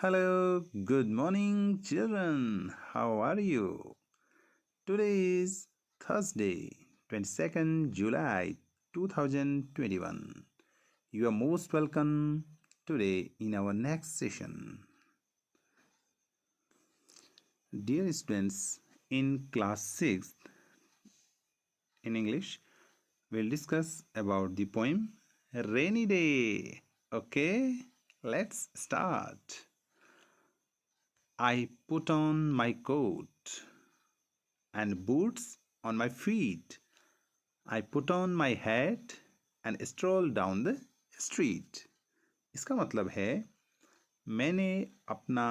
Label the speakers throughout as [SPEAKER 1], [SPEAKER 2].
[SPEAKER 1] Hello, good morning, children. How are you? Today is Thursday, 22nd July 2021. You are most welcome today in our next session. Dear students, in class 6 in English, we'll discuss about the poem Rainy Day. Okay, let's start. I put on my coat and boots on my feet. I put on my hat and stroll down the street. इसका मतलब है मैंने अपना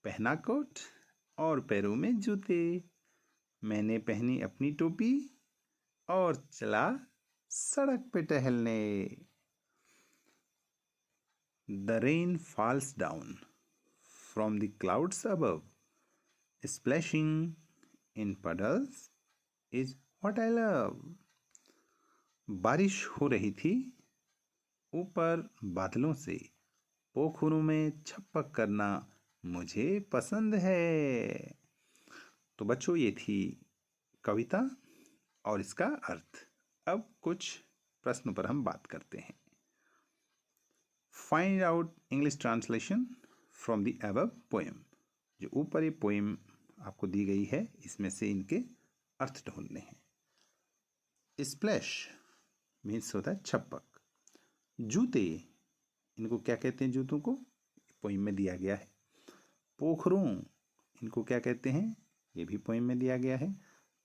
[SPEAKER 1] पहना coat और पैरों में जूते। मैंने पहनी अपनी टोपी और चला सड़क पे टहलने। The rain falls down from the clouds above, splashing in puddles is what I love. बारिश हो रही थी ऊपर बादलों से, पोखरों में छपक करना मुझे पसंद है। तो बच्चों, ये थी कविता और इसका अर्थ। अब कुछ प्रश्नों पर हम बात करते हैं। Find out English translation from the above poem. जो ऊपर ये पोएम आपको दी गई है, इसमें से इनके अर्थ ढूंढने हैं। स्प्लैश मीन्स होता है छपक। जूते, इनको क्या कहते हैं? जूतों को पोइम में दिया गया है। पोखरों, इनको क्या कहते हैं? ये भी पोइम में दिया गया है।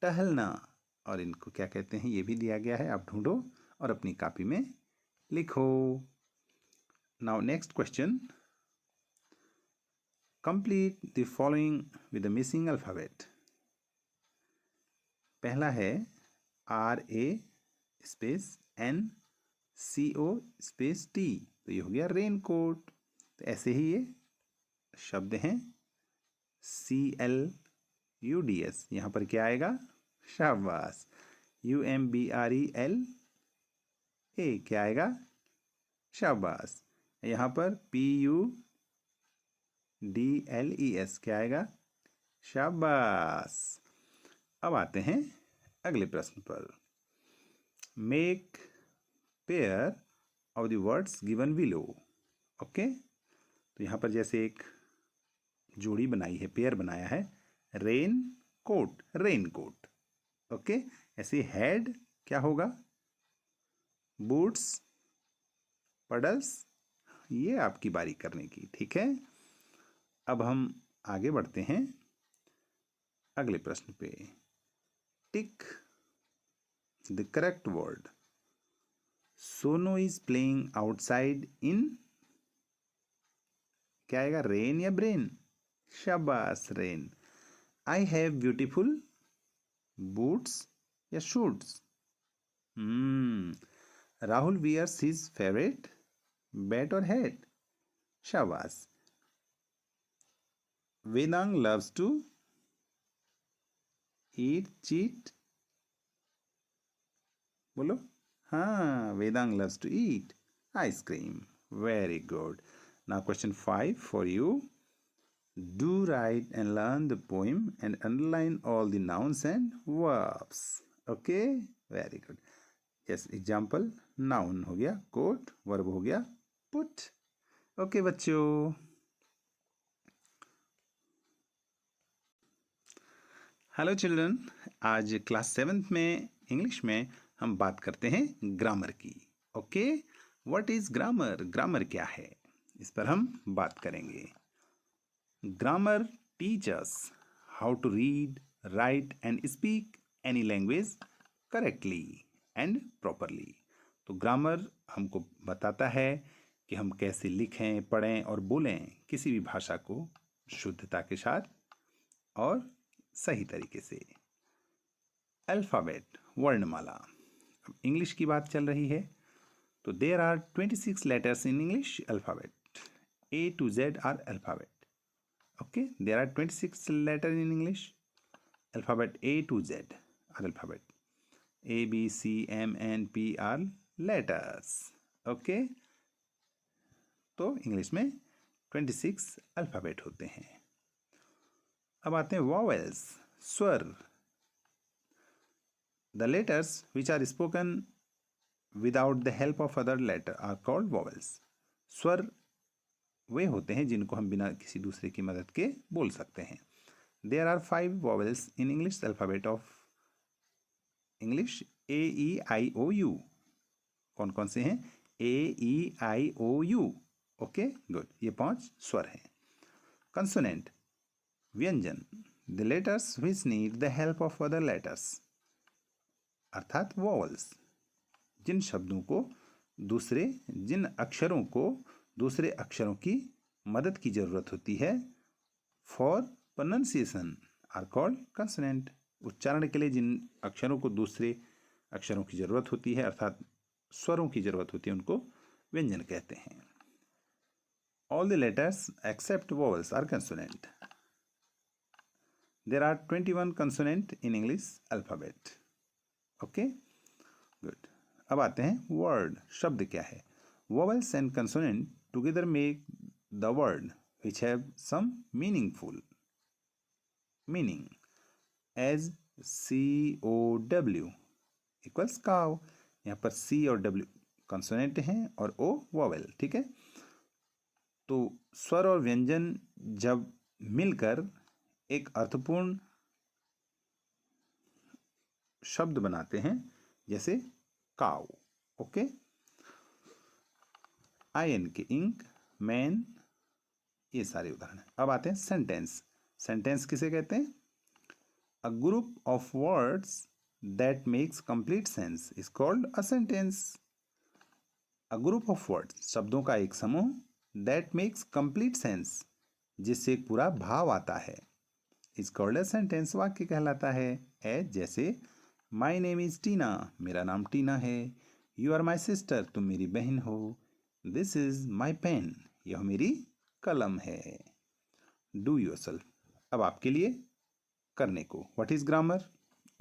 [SPEAKER 1] टहलना, और इनको क्या कहते हैं? ये भी दिया गया है। आप ढूंढो और अपनी कॉपी में लिखो। Now next question, complete the following with the missing alphabet. पहला है RA space NCO space T, तो ये हो गया रेन कोट। तो ऐसे ही ये शब्द हैं CLUDS, यहाँ पर क्या आएगा? शाबाश। UMBRELA, क्या आएगा? शाबाश। यहाँ पर PUDLES, क्या आएगा? शाबाश। अब आते हैं अगले प्रश्न पर। Make pair of the words given below. Okay, तो यहाँ पर जैसे एक जोड़ी बनाई है, पेयर बनाया है। Rain coat, rain coat. Okay, ऐसे हेड क्या होगा? Boots, puddles. ये आपकी बारी करने की, ठीक है। अब हम आगे बढ़ते हैं अगले प्रश्न पे। Tick the correct word. Sonu is playing outside in, क्या आएगा? रेन या ब्रेन? शाबाश, rain. I have beautiful boots या shoots? Rahul wears his favourite bat और हैट? शाबाश। Vedang loves to eat cheat, बोलो। हाँ, Vedang loves to eat ice cream. Very good. Now question 5 for you. Do write and learn the poem and underline all the nouns and verbs. Okay, very good. Yes, example, noun हो गया coat, verb हो गया put. Okay बच्चों, hello children. आज class 7th में English में हम बात करते हैं ग्रामर की। Okay, what is grammar? Grammar क्या है, इस पर हम बात करेंगे। Grammar teach us how to read, write and speak any language correctly and properly. तो ग्रामर हमको बताता है कि हम कैसे लिखें, पढ़ें और बोलें किसी भी भाषा को शुद्धता के साथ और सही तरीके से। अल्फ़ाबेट, वर्णमाला। अब इंग्लिश की बात चल रही है, तो there are 26 letters in English alphabet. A to Z are alphabet. Okay, there are 26 letters in English. Alphabet A to Z are alphabet. A, B, C, M, N, P are letters. Okay, तो English में 26 alphabet होते हैं। अब आते हैं vowels, स्वर। The letters which are spoken without the help of other letter are called vowels. स्वर वे होते हैं जिनको हम बिना किसी दूसरे की मदद के बोल सकते हैं। There are 5 vowels in English alphabet of English, A E I O U। कौन कौन से हैं? A E I O U। Okay, good. ये 5 स्वर हैं। कंसोनेंट, व्यंजन, the letters which need the help of other letters, अर्थात वॉवल्स, जिन अक्षरों को दूसरे अक्षरों की मदद की जरूरत होती है, for pronunciation are called consonant. उच्चारण के लिए जिन अक्षरों को दूसरे अक्षरों की जरूरत होती है, अर्थात स्वरों की जरूरत होती है, उनको व्यंजन कहते हैं। All the letters except vowels are consonant. There are 21 consonant in English alphabet. Okay, good. अब आते हैं वर्ड, शब्द क्या है। Vowels and consonant together make the word which have some meaningful meaning, as COW equals cow. यहाँ पर C और W consonant हैं और O वॉवेल, ठीक है। तो स्वर और व्यंजन जब मिलकर एक अर्थपूर्ण शब्द बनाते हैं, जैसे काउ। ओके, IN के इंक, मैन, ये सारे उदाहरण। अब आते हैं सेंटेंस। सेंटेंस किसे कहते हैं? A group of words that makes complete sense is called a sentence. A group of words, शब्दों का एक समूह, दैट मेक्स कंप्लीट सेंस, जिससे एक पूरा भाव आता है, इज कॉल्ड अ सेंटेंस, वाक्य कहलाता है। एज, जैसे माई नेम इज टीना, मेरा नाम टीना है। यू आर माई सिस्टर, तुम मेरी बहन हो। दिस इज माई पेन, यह मेरी कलम है। डू योरसेल्फ, अब आपके लिए करने को। व्हाट इज ग्रामर,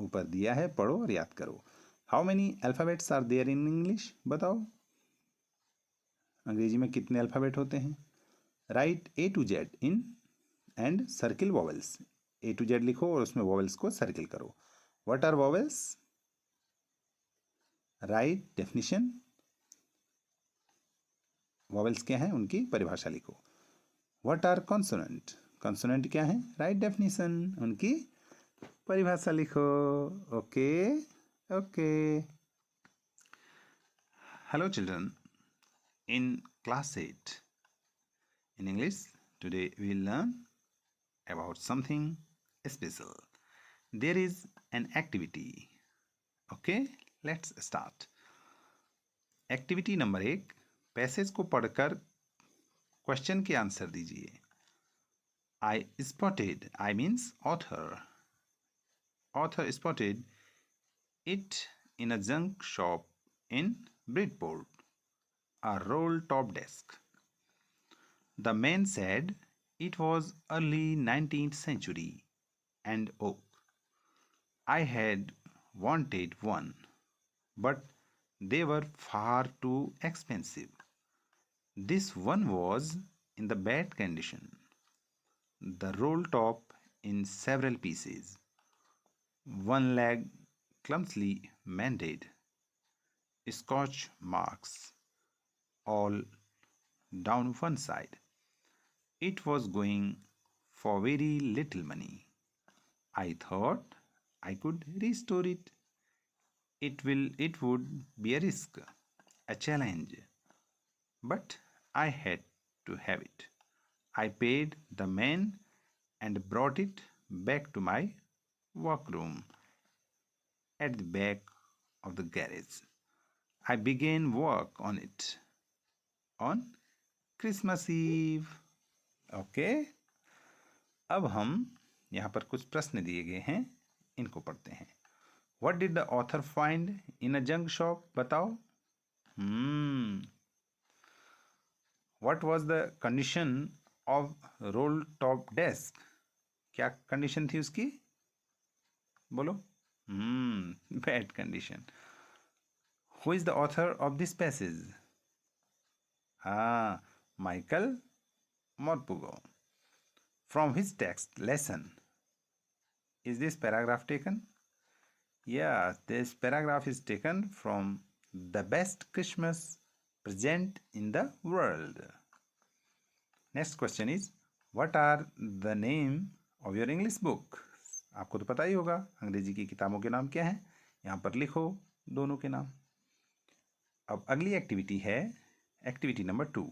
[SPEAKER 1] ऊपर दिया है, पढ़ो और याद करो। How many alphabets are there in English, बताओ अंग्रेजी में कितने अल्फाबेट होते हैं। Write A to Z in and circle vowels, A to Z लिखो और उसमें वॉवेल्स को सर्किल करो। What are vowels, write definition, vowels क्या है उनकी परिभाषा लिखो। व्हाट आर कॉन्सोनेंट, कॉन्सोनेंट क्या है, राइट डेफिनेशन, उनकी परिभाषा लिखो। Okay okay. Hello children, in class 8 in English, today we will learn about something special. There is an activity. Okay, let's start. Activity number 1, passage को पढ़कर question के answer दीजिए। I spotted, I means author. Author spotted it in a junk shop in Bridport, a roll top desk. The man said it was early 19th century and oak. I had wanted one, but they were far too expensive. This one was in the bad condition, the roll top in several pieces, one leg clumsily mended, scotch marks all down one side. It was going for very little money. I thought I could restore it. It would be a risk, a challenge, but I had to have it. I paid the man and brought it back to my workroom at the back of the garage. I began work on it on Christmas Eve. Okay, अब हम यहाँ पर कुछ प्रश्न दिए गए हैं, इनको पढ़ते हैं। What did the author find in a junk shop? बताओ। What was the condition of roll top desk? क्या कंडीशन थी उसकी, बोलो। Bad condition. Who is the author of this passage? हाँ, Michael Morphugo. From his text lesson. Is this paragraph taken? Yeah, this paragraph is taken from The Best Christmas Present in the World. Next question is, what are the name of your English book? आपको तो पता ही होगा अंग्रेजी की किताबों के नाम क्या हैं. यहाँ पर लिखो दोनों के नाम. अब अगली एक्टिविटी है activity number 2.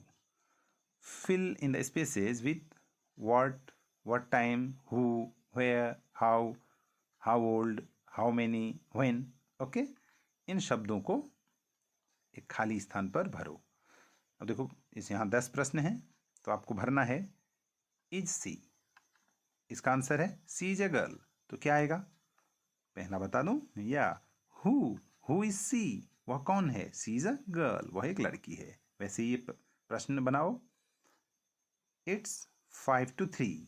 [SPEAKER 1] Fill in the spaces with what time, who, where, how old, how many, when. Okay, इन शब्दों को एक खाली स्थान पर भरो. अब देखो इस यहाँ 10 प्रश्न हैं तो आपको भरना है इज सी. इसका आंसर है सी इज ए गर्ल. तो क्या आएगा? पहला बता दूं या हु इज सी, वह कौन है? सी इज अ गर्ल, वह एक लड़की है. वैसे ये प्रश्न बनाओ. It's 5 to 3.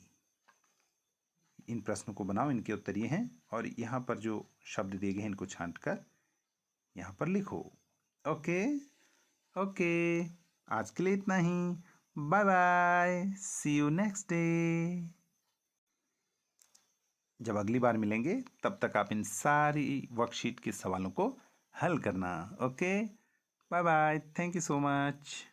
[SPEAKER 1] इन प्रश्नों को बनाओ, इनके उत्तर ये हैं और यहाँ पर जो शब्द दिए गए हैं इनको छांट कर यहाँ पर लिखो. ओके ओके, आज के लिए इतना ही. Bye bye, see you next day. जब अगली बार मिलेंगे तब तक आप इन सारी वर्कशीट के सवालों को हल करना. Okay, bye bye, thank you so much.